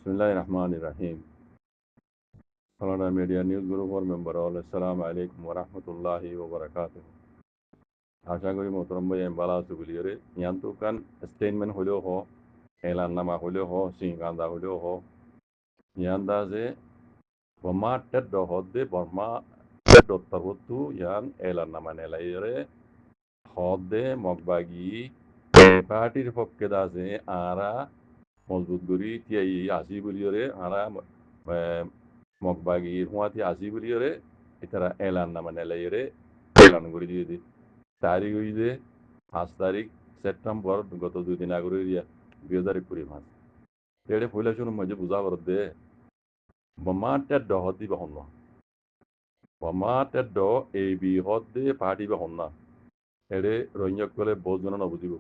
Bismillahirrahmanirrahim. Canada Media News Group or member all. Assalamu alaikum wa rahmatullahi wa barakatuh. আশা করি মোহতরম ভাই আমি ভালো আছি বলিরে ইয়ান্তু কান স্টেটমেন্ট হলেও হ এলান নামা হলেও হ সিংকান্দা হলেও হ ইয়ান্দা যে বর্মা টেড হদ্দে বর্মা টেড তরবতু ইয়ান এলান নামা নেলাইরে হদ্দে মগবাগি পার্টির পক্ষে দাসে আরা মজবুত করি তিয়াই আসি বলিরে আরা মগবাগি হুয়াতি আসি বলিরে এটারা এলান নামা নেলাইরে এলান করে দিয়ে দি তারিখ হইছে 5 তারিখ সেপ্টেম্বর গত 2 দিন আগে 2025 এড়ে পয়লা শুনুন মাঝে বুঝা করতে বমাটের হদি বা হন বমাটের এই বি হদে পার্টি বা হন না এড়ে রঞ্জক করে বহুজন নবুঝিব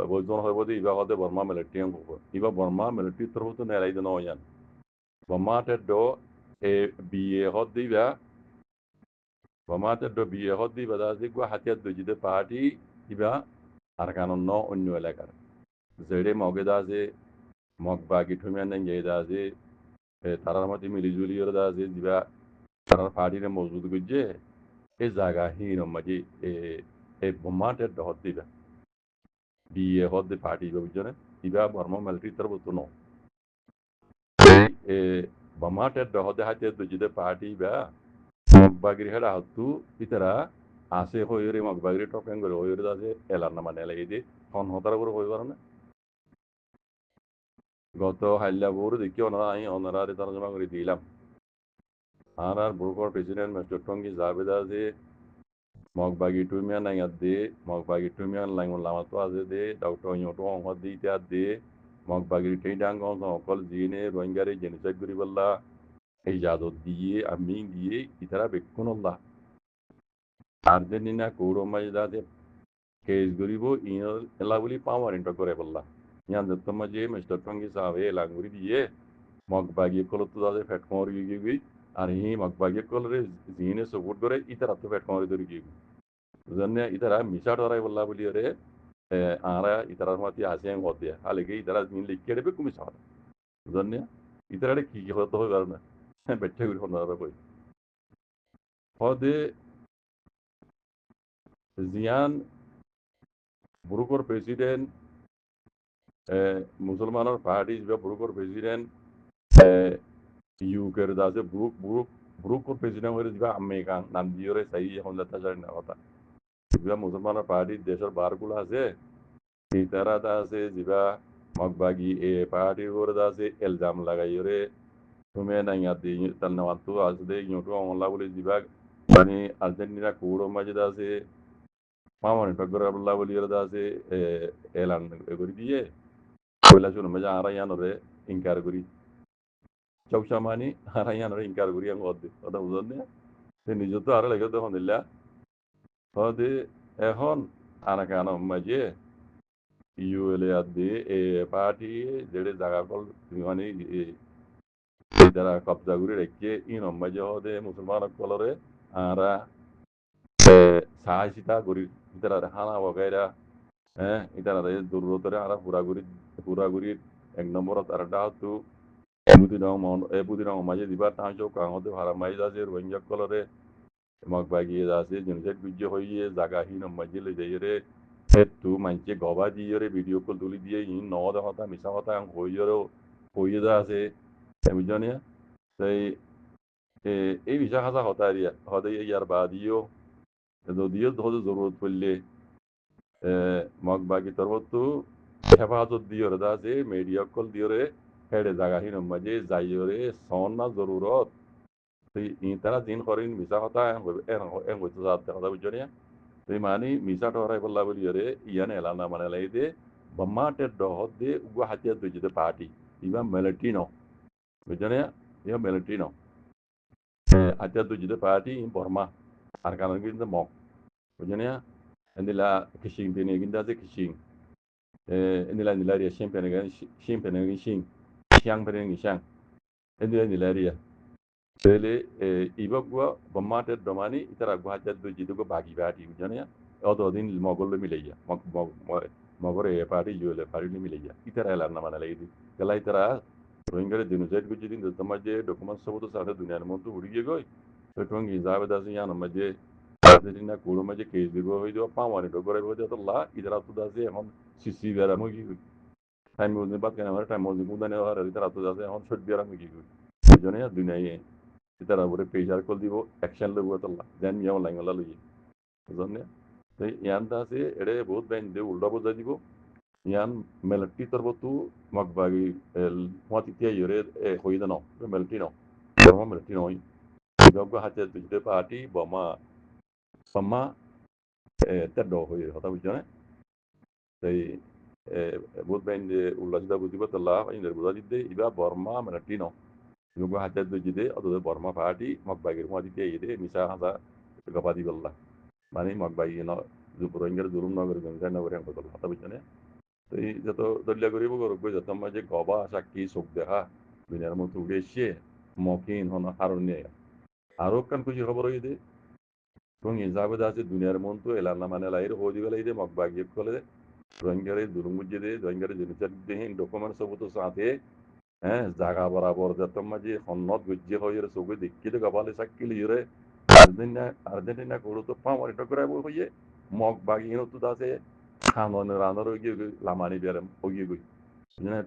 বহুজন হইব যে ইবা হদে বর্মা মিলিটারি হব ইবা বর্মা মিলিটারি তরফ তো নেলাই দেন হইয়ান বমাটের এ বি এ হদি বা বমাটের বি এ হদি বা দাজি গো হাতিয়ার দজিতে পার্টি ইবা আর কারণ ন অন্য এলাকার যেড়ে মগে দাজে মগ বাগি ঠুমিয়ান নেই দাজে তারার মধ্যে মিলিজুলি দাজে দিবা তারার পার্টিরে মজবুত করছে এই জায়গা হিন মাঝে এই বোমাটের হদ দিবা বিয়ে হদ পার্টি বুঝছে দিবা বর্মা মিলিটারি তরফ তো ন বোমাটের হদে হাতে দুজিতে পার্টি বা মগবাগির হেরা হতু ইতারা আসে হইরে মগবাগির টকেন করে হইরে দাজে এলার নামা নেলাই দিয়ে ফোন হতার করে হইবার না গত হাইলাপুর দেখি ওনারা তর্জমা করে দিলাম আর বুরুকর প্রেসিডেন্ট মিস্টার টঙ্গি জাভেদ আছে মগবাগি টুমিয়ান নাইয়াত দে মগবাগি টুমিয়ান লাইমন লামাতো আছে দে ডক্টর ইয়টো অংহদ দি ইতিহাদ দে মগবাগি টেইডাং অকল জিনে রোহিঙ্গারে জেনিসাইড করি বললা এই জাদত দিয়ে আমি গিয়ে ইতারা বেক্ষণ আল্লাহ আর্জেন্টিনা কৌরমাই দাদে কেস গরিব ইনর এলা বলি পাওয়ার ইন্টার করে বললা ইয়ান দত্তমা যে মিস্টার টঙ্গি সাহেব এলাঙ্গুরি দিয়ে মগবাগি কলতো দাদে ফেট কমর গিয়ে আর হি মগবাগি কলরে জিনে সপোর্ট করে ইতারা তো ফেট কমর ধরে গিয়ে জন্য ইতারা মিশা ডরাই বললা বলি রে আরা ইতারার মধ্যে আসে হতে আলেগে ইতারা জিন লিখে দেবে কুমি সারা জন্য ইতারা কি কি হতে হবে না বেঠে করে হন্ডা কই হদে জিয়ান বুরুকর প্রেসিডেন্ট মুসলমানের পার্টি বা বুরুকর প্রেসিডেন্ট ইউকের দাসে বুরুকর প্রেসিডেন্ট হয়ে যা আমেরিকান নাম দিয়ে সাই এখন যাত্রা যায় না কথা যা মুসলমানের পার্টির দেশের বারগুলো আছে ইতারা আছে যা মগবাগি এ পার্টির করে আছে এলজাম লাগাই রে তুমি না ইয়াতে তার নাম তো আছে ইউটো অনলা বলে যা মানে আর্জেন্টিনা কৌরব মাঝে আছে মামনি টগর বল্লা বলি আছে এলান করে দিয়ে পয়লা শুনো মজা আর ইয়ানরে ইনকার করি চৌসামানি আর ইয়ানরে ইনকার করি আমি অদ্দে কথা বুঝলেন সে নিজে তো আরো লেগে তখন দিল্লা হদে এখন আনাকানো মাঝে ইউএলএ আদি এ পার্টি যেড়ে জায়গা কল মানে যারা কবজা করে রেখে ইন মাঝে হদে মুসলমান কলরে আরা সাহসিতা করি ইতারা হানা বগাইরা হ্যাঁ ইতারা দুর্গতরে আরা পুরাগুড়ি 1 নম্বরত আর ডাহতু বুদিরাং মাঝে দিবার তাঁচো কাঙতে ভাড়া মাই যাচ্ছে রোহিঙ্গা কলরে মগবাগিয়ে যাচ্ছে জিনিসের গুজ্জ হইয়ে জাগাহীন মাঝে লে যাইরে সেটু মানছে গবা দিয়ে ভিডিও কল তুলি দিয়ে ইন নদ হতা মিশা হতা হইয়ে যা আছে বুঝছো সেই এই বিষয় হাসা হতা হদে ইয়ার বাদিও যদিও ধরে জরুরত পড়লে মগবাগি তরফতো হেফাজত দিও রে আছে মিডিয়া কল দিও রে হেডে জাগাহীন মাঝে যাইরে সন না জরুরত তুই তারা দিন করেন মিশা কথা এন হইতে যাতে কথা বুঝছো না তুই মানি মিশা টরাই বললা বলি রে ইয়ান এলানা মানে লাই দে বম্মাটের ডহত দে উগো হাতিয়ার দুইতে পার্টি ইবা মিলিটারি ন বুঝছো না ইবা মিলিটারি ন হাতিয়ার দুইতে পার্টি বর্মা আর কারণ কিন্তু মগ বুঝছো না এন্দিলা কিসিং দিনে কিন্তু আছে কিসিং এন্দিলা শিম্পেনে শিং শিয়াং পেনে Xiang এন্দিলা Tele ibagwa bamate domani itara gwaja do jidugo bagi bati ujane odo din mogollo mileya mogore party yole party ni mileya itara la na mana leidi kala itara Rohingya genocide ko jidin da tamaje document saboto sa da duniya mon to uri goi to tongi zabe da yan maje adina kulo maje case go hoido pamare do gore hoido to la idara to da se এখন sisi vera mo gi time মধ্যে বাদ কেন আমার time মধ্যে কুদানে আর idara to da se এখন shot বিয়ারা mo gi এজন্য দুনিয়ায় idara বরে প্রেসার কল দিব অ্যাকশন লব তো লা দেন ইয়াও লাইঙ্গলা লই এজন্য তো ইয়ানটা আছে এড়ে বহুত বেন দে উল্টা বোঝা দিব ইয়ান melekti terbutu magbagi el muatitia yore hoida no melekti no bama melekti no jogo hate de party bama sama teddo hoye hota bujane sei bot ben de ulajda budiba talla in der budadi de iba borma melekti no jogo hate de jide odo borma party magbagi muatitia yede misa hada gabadi balla mani magbagi no juporonger durum nagor ganga nagor en kodol hota bujane তো এই যত দলীয় গরিব গরব যত মাঝে গবা সাক্ষী চোখ দেখা দুনিয়ার মতো উড়ে এসে মকিন হন হারণ নিয়ে আরো কান খুশি খবর হইতে এবং ইজাবেদ আছে দুনিয়ার মতো এলানা মানে লাইর হদি বেলাইতে মকবাগিয়ে কলে রোহিঙ্গারে দুরুমুজ্জে দে রোহিঙ্গারে জিনিসের দেহীন ডকুমেন্ট সব তো সাথে হ্যাঁ জাগা বরাবর যত মাঝে হন্নত গুজ্জে হয়ে চোখে দেখিতে গবালে সাক্ষী লিয়ে আর্জেন্টিনা করো তো পাওয়ার এটা করে হইয়ে মকবাগিয়ে তো আছে খানোয়ানের রানার ওই লামানি বেরম ওই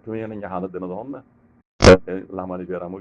তুমি এনে হালত দেন তখন না lamani biara mo